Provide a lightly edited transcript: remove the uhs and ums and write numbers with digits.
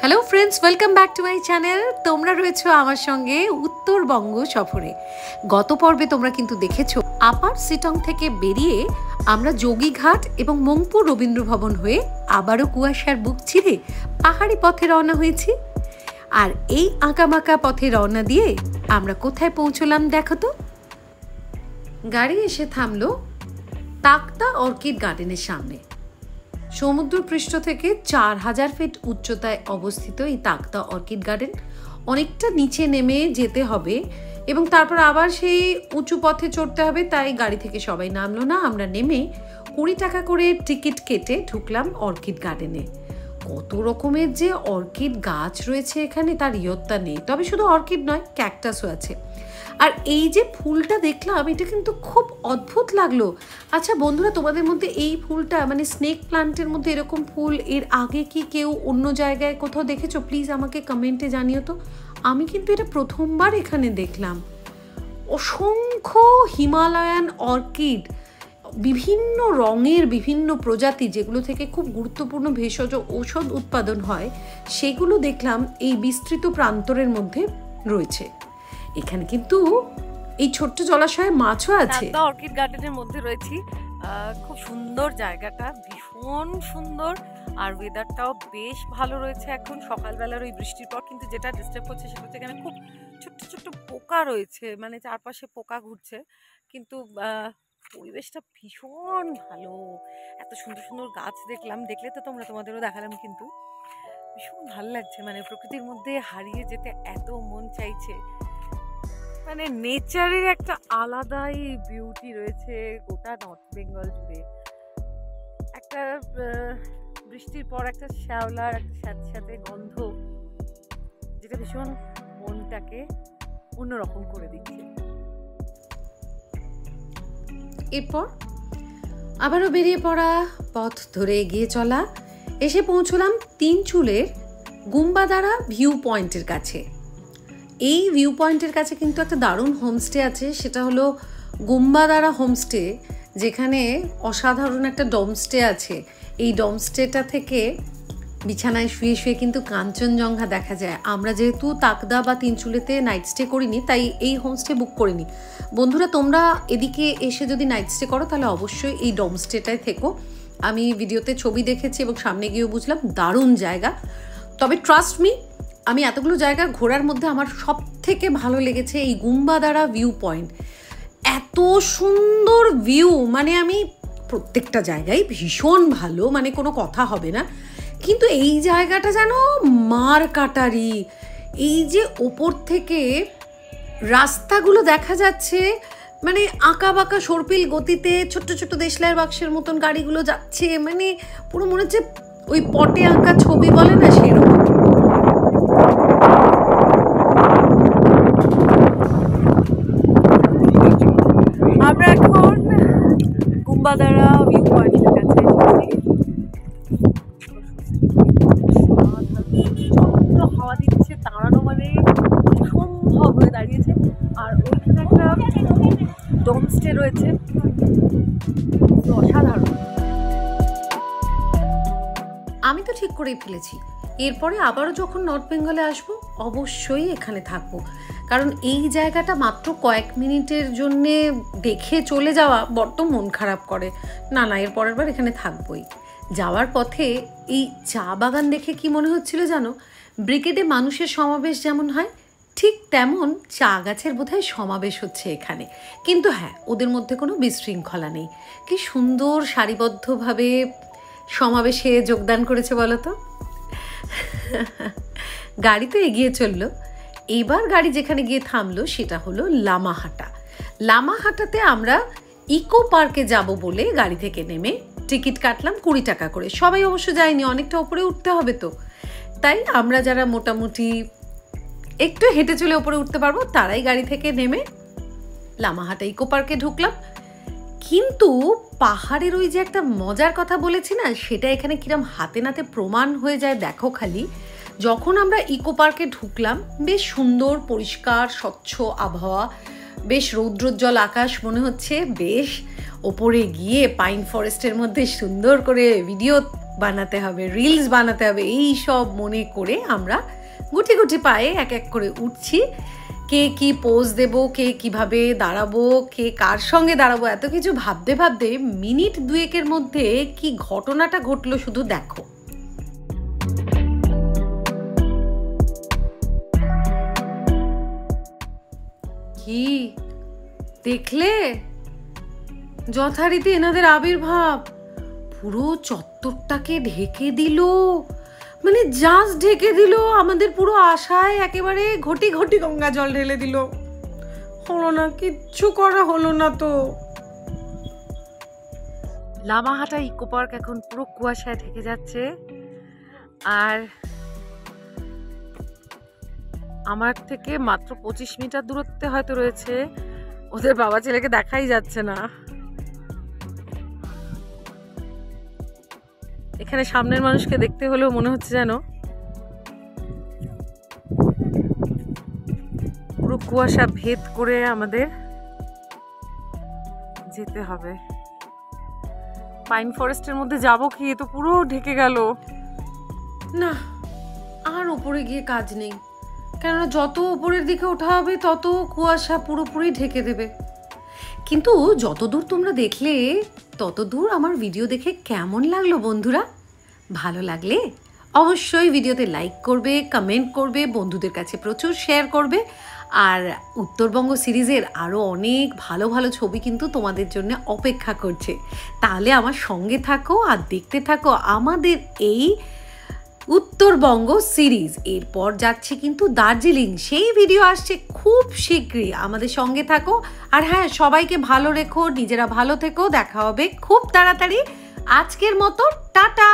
Hello friends, welcome back to my channel. তোমরা রয়েছো আমার সঙ্গে উত্তরবঙ্গ সফরে। গত পর্বে তোমরা কিন্তু দেখেছো আপার সিটং থেকে বেরিয়ে আমরা যোগীঘাট এবং মংপু রবীন্দ্র ভবন হয়ে আবারও কুয়াশার বুক চিরে পাহাড়ি পথে রওনা হয়েছি। আর এই আঁকাবাঁকা পথে রওনা দিয়ে আমরা কোথায় পৌঁছলাম দেখো তো। গাড়ি এসে থামলো তাকদা অর্কিড গার্ডেনের সামনে। সমুদ্রপৃষ্ঠ থেকে 4000 ফিট উচ্চতায় অবস্থিত এই তাকদা অর্কিড গার্ডেন। অনেকটা নিচে নেমে যেতে হবে এবং তারপর আবার সেই উঁচু পথে চড়তে হবে, তাই গাড়ি থেকে সবাই নামলো না। আমরা নেমে 20 টাকা করে টিকিট কেটে ঢুকলাম অর্কিড গার্ডেনে। কত রকমের যে অর্কিড গাছ রয়েছে এখানে তার ইয়ত্তা নেই। তবে শুধু অর্কিড নয়, ক্যাকটাসও আছে। আর এই যে ফুলটা দেখলাম এটা কিন্তু খুব অদ্ভুত লাগলো। আচ্ছা বন্ধুরা, তোমাদের মধ্যে এই ফুলটা মানে স্নেক প্লান্টের মধ্যে এরকম ফুল এর আগে কি কেউ অন্য জায়গায় কোথাও দেখেছো? প্লিজ আমাকে কমেন্টে জানিও তো। আমি কিন্তু এটা প্রথমবার এখানে দেখলাম। অসংখ্য হিমালয়ান অর্কিড, বিভিন্ন রঙের বিভিন্ন প্রজাতি, যেগুলো থেকে খুব গুরুত্বপূর্ণ ভেষজ ঔষধ উৎপাদন হয়, সেগুলো দেখলাম এই বিস্তৃত প্রান্তরের মধ্যে রয়েছে। এখানে কিন্তু এই ছোট্ট জলাশয়ে মাছও আছে। অর্কিড গার্ডেনের মধ্যে রয়েছি। খুব সুন্দর জায়গাটা, ভীষণ সুন্দর। আর ওয়েদারটাও বেশ ভালো রয়েছে এখন সকালবেলার ওই বৃষ্টির পর। কিন্তু যেটা ডিস্টার্ব করছে সেটা হচ্ছে এখানে খুব ছোট্ট ছোট্ট পোকা রয়েছে, মানে চারপাশে পোকা ঘুরছে। কিন্তু পরিবেশটা ভীষণ ভালো। এত সুন্দর সুন্দর গাছ দেখলাম, দেখলে তো তোমাদেরও দেখালাম। কিন্তু ভীষণ ভালো লাগছে, মানে প্রকৃতির মধ্যে হারিয়ে যেতে এত মন চাইছে। মানে নেচারের একটা আলাদাই বিউটি রয়েছে গোটা নর্থ বেঙ্গল জুড়ে। একটা বৃষ্টির পর একটা শ্যাওলার একটা স্যাঁতস্যাঁতে গন্ধ, যেটা ভীষণ মনটাকে অন্যরকম করে দিচ্ছে। এরপর আবারও বেরিয়ে পড়া, পথ ধরে এগিয়ে চলা। এসে পৌঁছলাম তিনচুলের গুম্বাদারা ভিউ পয়েন্টের কাছে। এই ভিউ পয়েন্টের কাছে কিন্তু একটা দারুণ হোমস্টে আছে, সেটা হলো গুম্বাদারা হোমস্টে, যেখানে অসাধারণ একটা ডোমস্টে আছে। এই ডোমস্টেটা থেকে বিছানায় শুয়ে শুয়ে কিন্তু কাঞ্চনজঙ্ঘা দেখা যায়। আমরা যেহেতু তাকদা বা তিনচুলেতে নাইট স্টে করিনি, তাই এই হোমস্টে বুক করিনি। বন্ধুরা, তোমরা এদিকে এসে যদি নাইট স্টে করো তাহলে অবশ্যই এই ডোমস্টেটায় থেকো। আমি ভিডিওতে ছবি দেখেছি এবং সামনে গিয়েও বুঝলাম দারুণ জায়গা। তবে ট্রাস্ট মি, আমি এতগুলো জায়গা ঘোরার মধ্যে আমার সব থেকে ভালো লেগেছে এই গুম্বাদারা ভিউ পয়েন্ট। এত সুন্দর ভিউ, মানে আমি প্রত্যেকটা জায়গায় ভীষণ ভালো, মানে কোনো কথা হবে না। কিন্তু এই জায়গাটা যেন মার কাটারি। এই যে ওপর থেকে রাস্তাগুলো দেখা যাচ্ছে, মানে আঁকা বাঁকা সর্পিল গতিতে ছোট্ট ছোট্ট দেশলাইয়ের বাক্সের মতন গাড়িগুলো যাচ্ছে, মানে পুরো মনে হচ্ছে ওই পটে আঁকা ছবি বলে না, সেরকম। আমরা এখন গুম্বাদারা ভিউ পয়েন্টের কাছে হাওয়া দিচ্ছে, দাঁড়ানো মানে অসম্ভব হয়ে দাঁড়িয়েছে। আর ওইখানে একটা ডোমস্টে রয়েছে, অসাধারণ। আমি তো ঠিক করেই ফেলেছি, এরপরে আবারও যখন নর্থ বেঙ্গলে আসবো অবশ্যই এখানে থাকবো। কারণ এই জায়গাটা মাত্র কয়েক মিনিটের জন্যে দেখে চলে যাওয়া বড্ড মন খারাপ করে। না, এর পরের বার এখানে থাকবোই। যাওয়ার পথে এই চা বাগান দেখে কি মনে হচ্ছিল জানো, ব্রিগেডে মানুষের সমাবেশ যেমন হয় ঠিক তেমন চা গাছের বোধহয় সমাবেশ হচ্ছে এখানে। কিন্তু হ্যাঁ, ওদের মধ্যে কোনো বিশৃঙ্খলা নেই। কি সুন্দর সারিবদ্ধভাবে সমাবেশে যোগদান করেছে বলো তো। গাড়ি তো এগিয়ে চললো। এবার গাড়ি যেখানে গিয়ে থামলো সেটা হলো লামাহাটা। লামাহাটাতে আমরা ইকো পার্কে যাব বলে গাড়ি থেকে নেমে টিকিট কাটলাম 20 টাকা করে। সবাই অবশ্য যায়নি, অনেকটা উপরে উঠতে হবে তো, তাই আমরা যারা মোটামুটি একটু হেঁটে চলে উপরে উঠতে পারবো তারাই গাড়ি থেকে নেমে লামাহাটা ইকো পার্কে ঢুকলাম। কিন্তু পাহাড়ের ওই যে একটা মজার কথা বলেছি না, সেটা এখানে কিরম হাতে নাতে প্রমাণ হয়ে যায় দেখো খালি। যখন আমরা ইকো পার্কে ঢুকলাম, বেশ সুন্দর পরিষ্কার স্বচ্ছ আবহাওয়া, বেশ রৌদ্রোজ্জ্বল আকাশ মনে হচ্ছে। বেশ ওপরে গিয়ে পাইন ফরেস্টের মধ্যে সুন্দর করে ভিডিও বানাতে হবে, রিলস বানাতে হবে, এই সব মনে করে আমরা গুটি গুটি পায়ে এক এক করে উঠছি। কে কি পোজ দেব, কে কিভাবে দাঁড়াবো, কে কার সঙ্গে দাঁড়াবো, এত কিছু ভাবতে ভাবতে মিনিট দুয়েকের মধ্যে কি ঘটনাটা ঘটলো শুধু দেখো। কি দেখলে? যথারীতি এনাদের আবির্ভাব পুরো চত্বরটাকে ঢেকে দিল, মানে জাস্ট ঢেকে দিল। আমাদের পুরো আশায় একেবারে ঘটি ঘটি গঙ্গা জল ঢেলে দিল। হলো না, কিচ্ছু করা হলো না তো। লামাহাটা ইকো পার্ক এখন পুরো কুয়াশায় ঢেকে যাচ্ছে, আর আমার থেকে মাত্র 25 মিটার দূরত্বে হয়তো রয়েছে। ওদের বাবা ছেলেকে দেখাই যাচ্ছে না। এখানে সামনের মানুষকে দেখতে হলেও মনে হচ্ছে যেন পুরো কুয়াশা ভেদ করে আমাদের যেতে হবে। পাইন ফরেস্টের মধ্যে যাবো কি? এ তো পুরো ঢেকে গেল। না, আর উপরে গিয়ে কাজ নেই, কেননা যত উপরের দিকে ওঠা হবে তত কুয়াশা পুরোপুরি ঢেকে দেবে। কিন্তু যতদূর তোমরা দেখলে ততদূর আমার ভিডিও দেখে কেমন লাগলো বন্ধুরা? ভালো লাগলে অবশ্যই ভিডিওতে লাইক করবে, কমেন্ট করবে, বন্ধুদের কাছে প্রচুর শেয়ার করবে। আর উত্তরবঙ্গ সিরিজের আরও অনেক ভালো ভালো ছবি কিন্তু তোমাদের জন্য অপেক্ষা করছে। তাহলে আমার সঙ্গে থাকো আর দেখতে থাকো আমাদের এই উত্তরবঙ্গ সিরিজ। এরপর যাচ্ছি কিন্তু দার্জিলিং, সেই ভিডিও আসছে খুব শীঘ্রই। আমাদের সঙ্গে থাকো। আর হ্যাঁ, সবাইকে ভালো রেখো, নিজেরা ভালো থেকো। দেখা হবে খুব তাড়াতাড়ি। আজকের মতো টাটা।